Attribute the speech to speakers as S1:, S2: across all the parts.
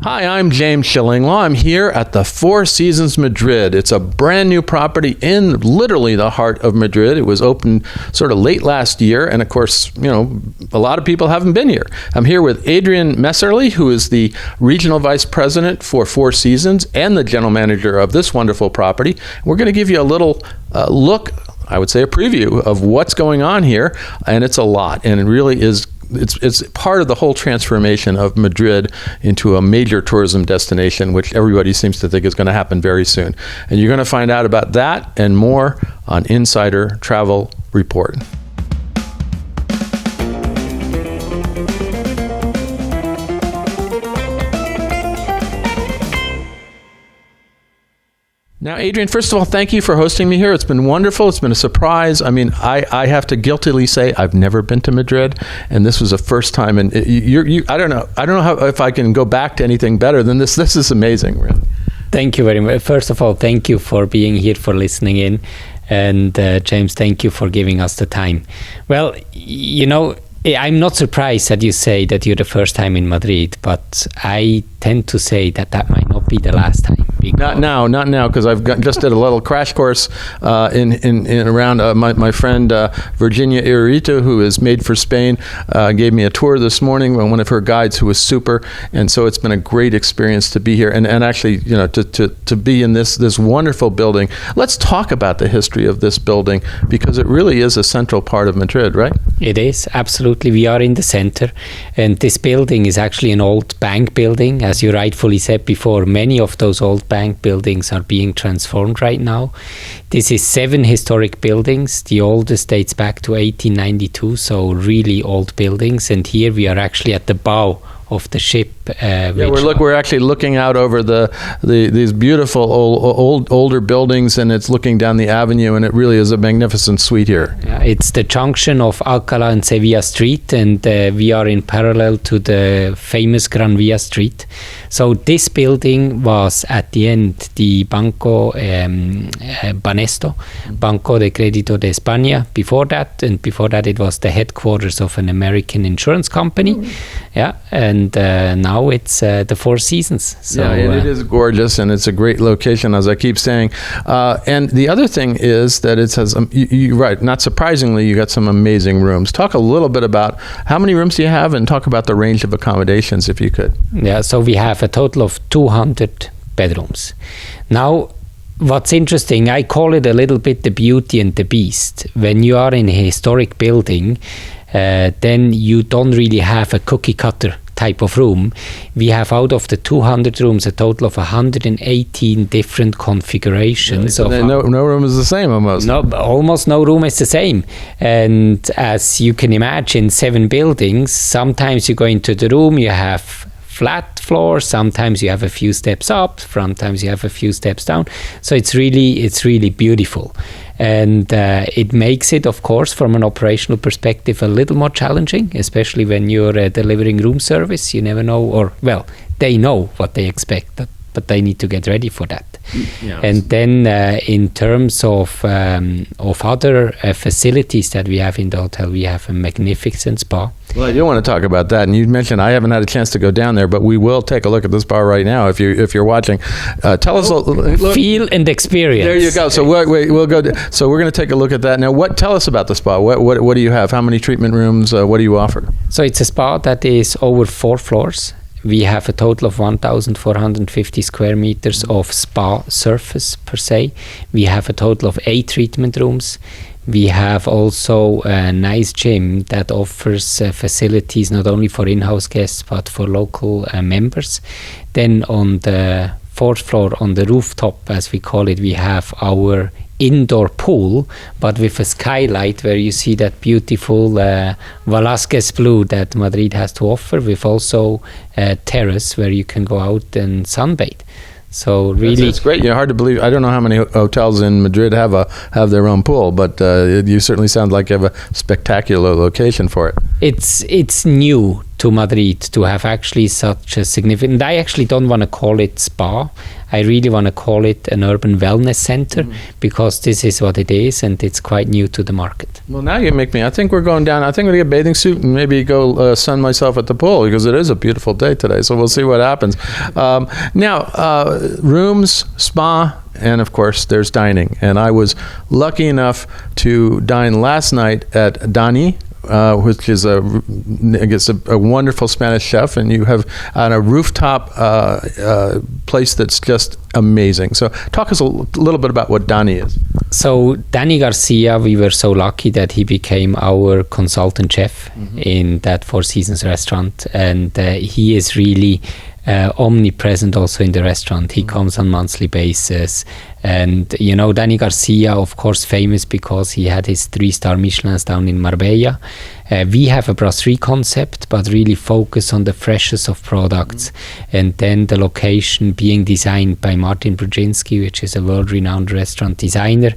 S1: Hi, I'm James Schillinglaw. I'm here at the Four Seasons Madrid. It's a brand new property in literally the heart of Madrid. It was opened sort of late last year, and of course, a lot of people haven't been here. I'm here with Adrian Messerly, who is the Regional Vice President for Four Seasons and the General Manager of this wonderful property. We're going to give you a little look, I would say a preview of what's going on here, and it's a lot, and it really is. It's part of the whole transformation of Madrid into a major tourism destination, which everybody seems to think is going to happen very soon. And you're going to find out about that and more on Insider Travel Report. Now, Adrian, first of all, thank you for hosting me here. It's been wonderful. It's been a surprise. I mean, I have to guiltily say I've never been to Madrid, and this was a first time. And I don't know if I can go back to anything better than this. This is amazing, really.
S2: Thank you very much. First of all, thank you for being here, for listening in, and James, thank you for giving us the time. Well, I'm not surprised that you say that you're the first time in Madrid, but I tend to say that might not be the last time.
S1: Not now, because I've just did a little crash course around my friend Virginia Irurita, who is Made for Spain, gave me a tour this morning by one of her guides who was super, and so it's been a great experience to be here and actually to be in this wonderful building. Let's talk about the history of this building, because it really is a central part of Madrid, right?
S2: It is, absolutely. We are in the center, and this building is actually an old bank building. As you rightfully said before, many of those old bank buildings are being transformed right now. This is 7 historic buildings. The oldest dates back to 1892, so really old buildings. And here we are actually at the bow of the ship.
S1: We're actually looking out over these beautiful older buildings, and it's looking down the avenue, and it really is a magnificent suite here.
S2: Yeah, it's the junction of Alcalá and Sevilla Street, and we are in parallel to the famous Gran Via Street. So this building was at the end the Banco Banesto, Banco de Crédito de España. Before that it was the headquarters of an American insurance company. Yeah, and now it's the Four Seasons. So,
S1: and it is gorgeous, and it's a great location, as I keep saying. And the other thing is that it has, right, not surprisingly, you got some amazing rooms. Talk a little bit about how many rooms do you have, and talk about the range of accommodations, if you could.
S2: Yeah, so we have a total of 200 bedrooms. Now, what's interesting, I call it a little bit the beauty and the beast. When you are in a historic building, then you don't really have a cookie cutter type of room. We have, out of the 200 rooms, a total of 118 different configurations.
S1: Really? No room is the same almost.
S2: No, almost no room is the same. And as you can imagine, 7 buildings, sometimes you go into the room, you have flat floor, sometimes you have a few steps up, sometimes you have a few steps down. So it's really beautiful. And it makes it, of course, from an operational perspective, a little more challenging, especially when you're delivering room service. You never know, they know what they expect, but they need to get ready for that. Yes. And then in terms of other facilities that we have in the hotel, we have a magnificent spa.
S1: Well, I do want to talk about that, and you mentioned I haven't had a chance to go down there, but we will take a look at the spa right now if you're watching. Tell us,
S2: feel and experience.
S1: There you go. So we'll go. So we're going to take a look at that now. Tell us about the spa. What do you have? How many treatment rooms? What do you offer?
S2: So it's a spa that is over 4 floors. We have a total of 1,450 square meters of spa surface per se. We have a total of 8 treatment rooms. We have also a nice gym that offers facilities not only for in-house guests but for local members. Then on the 4th floor, on the rooftop, as we call it, we have our indoor pool, but with a skylight where you see that beautiful Velasquez blue that Madrid has to offer, with also a terrace where you can go out and sunbathe. So really,
S1: it's great. Hard to believe. I don't know how many hotels in Madrid have their own pool, but you certainly sound like you have a spectacular location for it.
S2: It's new to Madrid to have actually such a significant. I actually don't want to call it spa. I really want to call it an urban wellness center because this is what it is, and it's quite new to the market.
S1: Well, now you make me. I think we're going down. I think I'm going to get a bathing suit and maybe go sun myself at the pool because it is a beautiful day today. So we'll see what happens. Now, rooms, spa, and of course, there's dining. And I was lucky enough to dine last night at Dani, which is I guess a wonderful Spanish chef, and you have on a rooftop place that's just amazing. So talk us a little bit about what Dani is.
S2: So Dani Garcia, we were so lucky that he became our consultant chef in that Four Seasons restaurant, and he is really omnipresent also in the restaurant. He comes on monthly basis. And, you know, Dani Garcia, of course, famous because he had his 3-star Michelins down in Marbella. We have a brasserie concept, but really focus on the freshest of products. And then the location being designed by Martin Brudzinski, which is a world-renowned restaurant designer.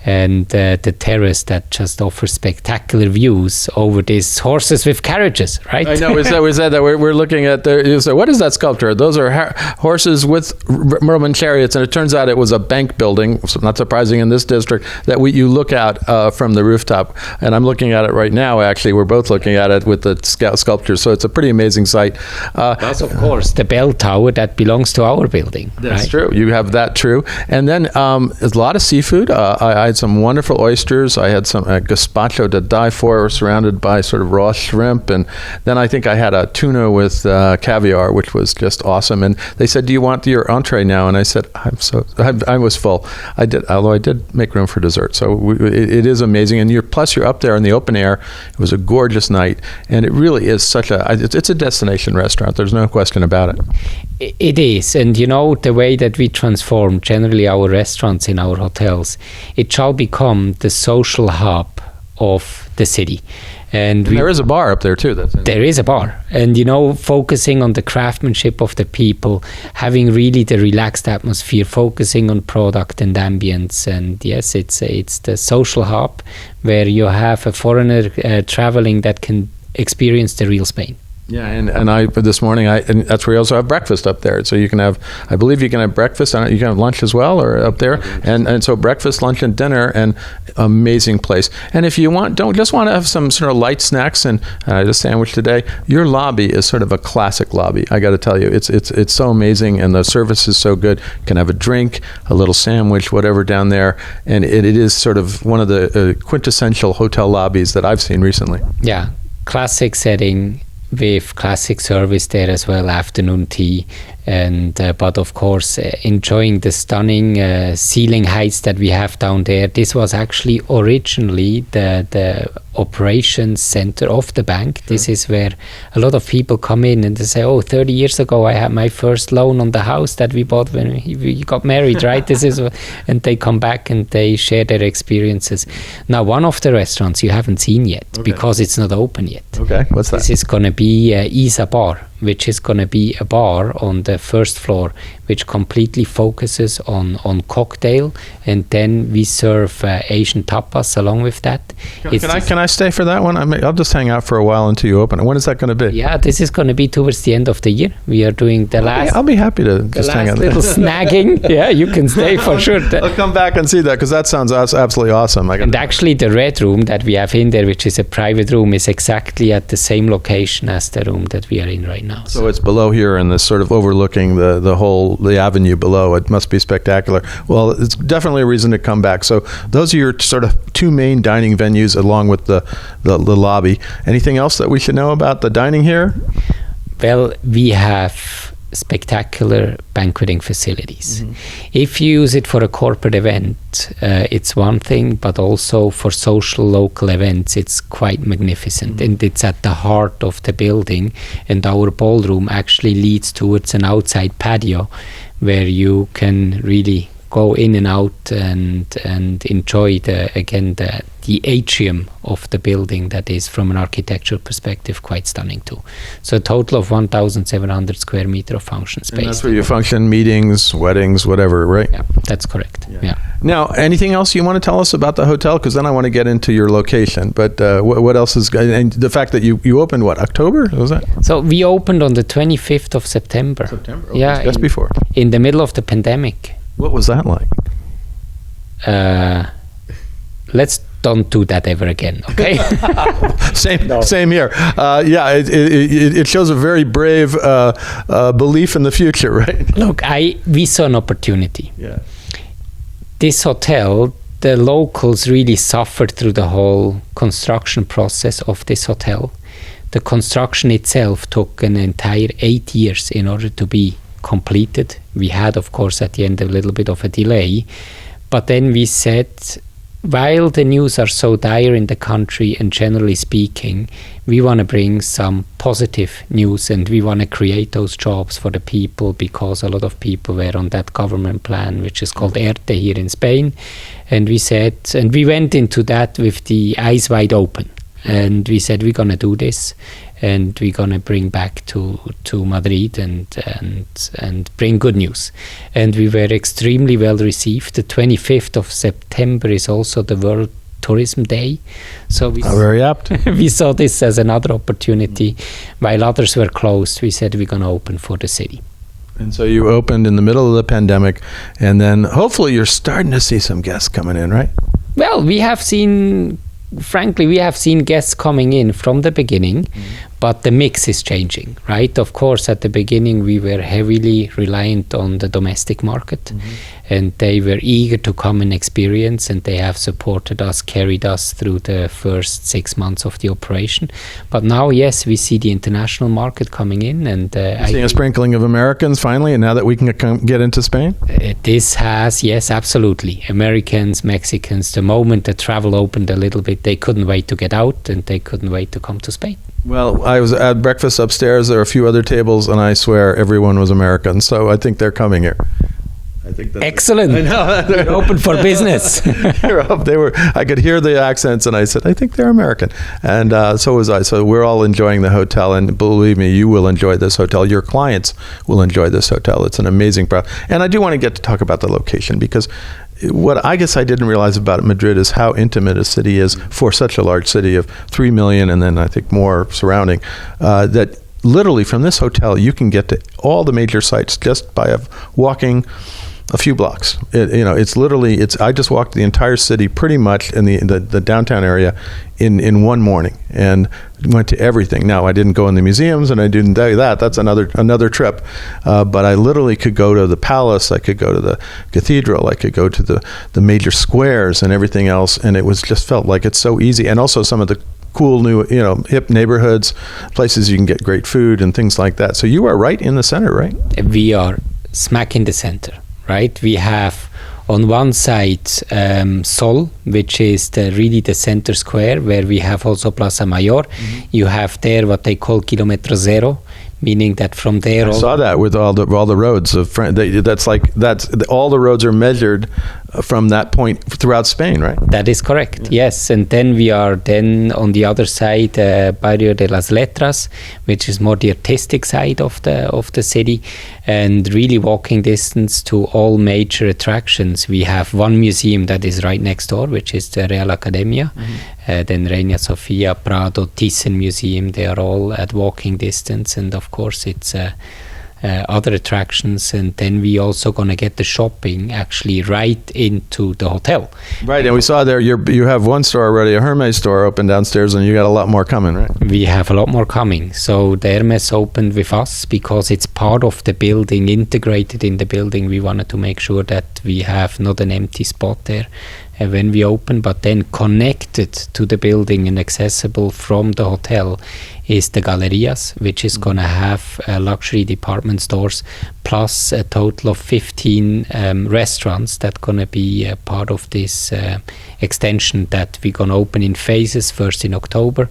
S2: And the terrace that just offers spectacular views over these horses with carriages, right?
S1: I know, we said that we're looking at, you said, what is that sculpture? Those are horses with Roman chariots, and it turns out it was a bank building, so not surprising in this district, that you look out from the rooftop. And I'm looking at it right now, actually. We're both looking at it with the sculpture, so it's a pretty amazing sight.
S2: That's, of course, the bell tower that belongs to our building.
S1: That's true. You have that true. And then there's a lot of seafood. I had some wonderful oysters. I had some gazpacho to die for, surrounded by sort of raw shrimp. And then I think I had a tuna with caviar, which was just awesome. And they said, do you want your entree now? And I said, I was full. I did, although I did make room for dessert. So it is amazing. And you're up there in the open air. It was a gorgeous night. And it really is it's a destination restaurant. There's no question about it.
S2: It is. And you know, the way that we transform generally our restaurants in our hotels, it shall become the social hub of the city. And
S1: there is a bar up there too.
S2: There is a bar, and you know, focusing on the craftsmanship of the people, having really the relaxed atmosphere, focusing on product and ambience, and yes, it's the social hub where you have a foreigner traveling that can experience the real Spain.
S1: Yeah, and I this morning and that's where you also have breakfast up there. So you can have, I believe you can have breakfast. You can have lunch as well, or up there, and so breakfast, lunch, and dinner, and amazing place. And if you don't just want to have some sort of light snacks and a sandwich today, your lobby is sort of a classic lobby. I got to tell you, it's so amazing, and the service is so good. You can have a drink, a little sandwich, whatever down there, and it is sort of one of the quintessential hotel lobbies that I've seen recently.
S2: Yeah, classic setting, with classic service there as well, afternoon tea, and but of course enjoying the stunning ceiling heights that we have down there. This was actually originally the operations center of the bank. Sure. This is where a lot of people come in and they say, 30 years ago I had my first loan on the house that we bought when we got married, right? This is, and they come back and they share their experiences. Now, one of the restaurants you haven't seen yet, because it's not open yet.
S1: Okay, what's that?
S2: This is going to be Isa Bar, which is going to be a bar on the first floor, which completely focuses on cocktail, and then we serve Asian tapas along with that.
S1: Can I stay for that one? I'll just hang out for a while until you open it. When is that going to be?
S2: Yeah, this is going to be towards the end of the year. We are doing the last.
S1: I'll be happy to just hang out.
S2: Little snagging. Yeah, you can stay for sure.
S1: I'll come back and see that, because that sounds absolutely awesome.
S2: And actually, the red room that we have in there, which is a private room, is exactly at the same location as the room that we are in right now.
S1: So it's below here, and this sort of overlooking the avenue below. It must be spectacular. Well, it's definitely a reason to come back. So those are your sort of two main dining venues, along with the lobby. Anything else that we should know about the dining here?
S2: Well, we have spectacular banqueting facilities. If you use it for a corporate event, it's one thing, but also for social local events, it's quite magnificent. And it's at the heart of the building, and our ballroom actually leads towards an outside patio where you can really go in and out and enjoy the atrium of the building that is, from an architectural perspective, quite stunning too. So a total of 1,700 square meter of function space.
S1: And that's where you function, meetings, weddings, whatever, right?
S2: Yeah, that's correct. Yeah.
S1: Now, anything else you want to tell us about the hotel? Because then I want to get into your location. But what else is, and the fact that you opened, what, October? Was that?
S2: So we opened on the 25th of September.
S1: Oh, yeah. Just before.
S2: In the middle of the pandemic.
S1: What was that like?
S2: Let's don't do that ever again, okay?
S1: Same here. It shows a very brave belief in the future, right?
S2: Look, we saw an opportunity.
S1: Yeah.
S2: This hotel, the locals really suffered through the whole construction process of this hotel. The construction itself took an entire 8 years in order to be completed. We had, of course, at the end a little bit of a delay, but then we said, while the news are so dire in the country and generally speaking, we want to bring some positive news and we want to create those jobs for the people, because a lot of people were on that government plan, which is called ERTE here in Spain. And we said, and we went into that with the eyes wide open. And we said, we're going to do this, and we're going to bring back to Madrid and bring good news. And we were extremely well received. The 25th of September is also the World Tourism Day. So
S1: very apt.
S2: We saw this as another opportunity. While others were closed, we said we're going to open for the city.
S1: And so you opened in the middle of the pandemic, and then hopefully you're starting to see some guests coming in, right?
S2: Well, we have seen guests coming in from the beginning, but the mix is changing, right? Of course, at the beginning, we were heavily reliant on the domestic market, and they were eager to come and experience, and they have supported us, carried us through the first 6 months of the operation. But now, yes, we see the international market coming in, and
S1: seeing a sprinkling of Americans finally, and now that we can get into Spain?
S2: This has, yes, absolutely. Americans, Mexicans, the moment the travel opened a little bit, they couldn't wait to get out, and they couldn't wait to come to Spain.
S1: Well, I was at breakfast upstairs. There were a few other tables, and I swear everyone was American. So I think they're coming here. I think that's
S2: excellent.
S1: I know.
S2: They're open for business.
S1: They were. I could hear the accents, and I said, I think they're American. And so was I. So we're all enjoying the hotel, and believe me, you will enjoy this hotel. Your clients will enjoy this hotel. It's an amazing product. And I do want to get to talk about the location, because what I guess I didn't realize about Madrid is how intimate a city is for such a large city of 3 million, and then I think more surrounding, that literally from this hotel you can get to all the major sites just by walking a few blocks. It's literally, I just walked the entire city pretty much in the downtown area in one morning, and went to everything. Now, I didn't go in the museums, and I didn't do that. That's another trip. But I literally could go to the palace, I could go to the cathedral, I could go to the major squares and everything else, and it was just felt like it's so easy. And also some of the cool new, hip neighborhoods, places you can get great food and things like that. So you are right in the center, right?
S2: We are smack in the center. Right, we have on one side Sol, which is really the center square, where we have also Plaza Mayor. You have there what they call Kilometro Zero, meaning that from there.
S1: I saw that with all the roads of that's all the roads are measured from that point throughout Spain, right?
S2: That is correct. Yes, and then we are on the other side, Barrio de las Letras, which is more the artistic side of the city, and really walking distance to all major attractions. We have one museum that is right next door, which is the Real Academia. Then Reina Sofia, Prado, Thyssen Museum, they are all at walking distance, and of course it's other attractions. And then we also going to get the shopping actually right into the hotel.
S1: Right, and we saw there you have one store already, a Hermes store open downstairs, and you got a lot more coming, right?
S2: We have a lot more coming. So the Hermes opened with us because it's part of the building, integrated in the building. We wanted to make sure that we have not an empty spot there when we open, but then connected to the building and accessible from the hotel is the Gallerias, which is going to have luxury department stores plus a total of 15 restaurants that going to be part of this extension that we're going to open in phases, first in October,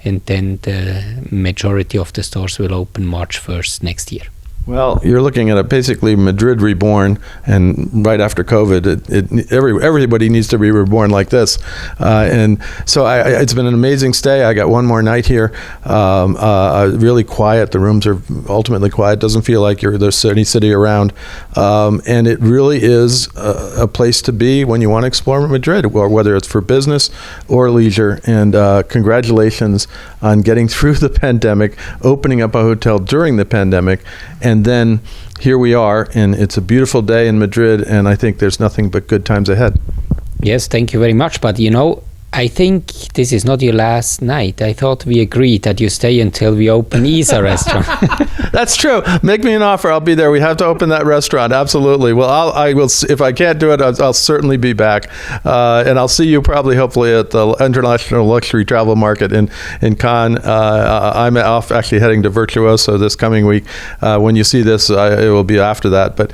S2: and then the majority of the stores will open March 1st next year.
S1: Well, you're looking at basically Madrid reborn, and right after COVID, everybody needs to be reborn like this. And so it's been an amazing stay. I got one more night here. Really quiet. The rooms are ultimately quiet. Doesn't feel like there's any city around. And it really is a place to be when you want to explore Madrid, or whether it's for business or leisure. And congratulations on getting through the pandemic, opening up a hotel during the pandemic, and then here we are, and it's a beautiful day in Madrid, and I think there's nothing but good times ahead.
S2: Yes, thank you very much. But I think this is not your last night. I thought we agreed that you stay until we open Isa restaurant.
S1: That's true. Make me an offer. I'll be there. We have to open that restaurant. Absolutely. Well, I will. If I can't do it, I'll certainly be back. And I'll see you hopefully at the International Luxury Travel Market in Cannes. I'm actually heading to Virtuoso this coming week. When you see this, it will be after that. But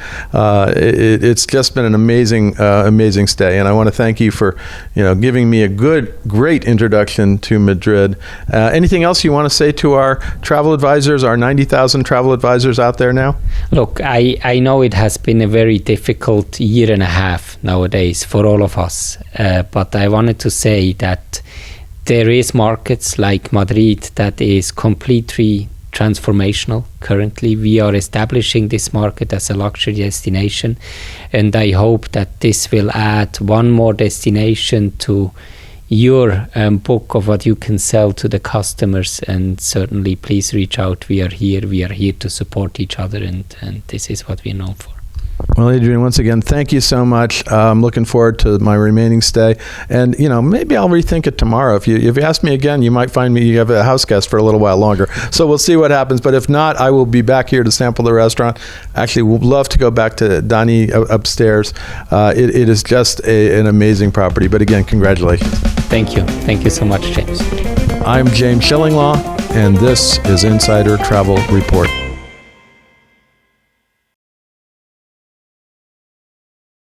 S1: it's just been an amazing stay. And I want to thank you for giving me a great introduction to Madrid. Anything else you want to say to our travel advisors, our 90,000 travel advisors out there now?
S2: Look, I know it has been a very difficult year and a half nowadays for all of us, but I wanted to say that there is markets like Madrid that is completely transformational. Currently, we are establishing this market as a luxury destination, and I hope that this will add one more destination to your book of what you can sell to the customers. And certainly please reach out. We are here to support each other, and this is what we're known for.
S1: Well, Adrian, once again, thank you so much. I'm looking forward to my remaining stay, and maybe I'll rethink it tomorrow. If you ask me again, you might find you have a house guest for a little while longer. So we'll see what happens. But if not, I will be back here to sample the restaurant. Actually, would love to go back to Dani upstairs. It is just an amazing property. But again, congratulations.
S2: Thank you so much, James.
S1: I'm James Schillinglaw, and this is Insider Travel Report.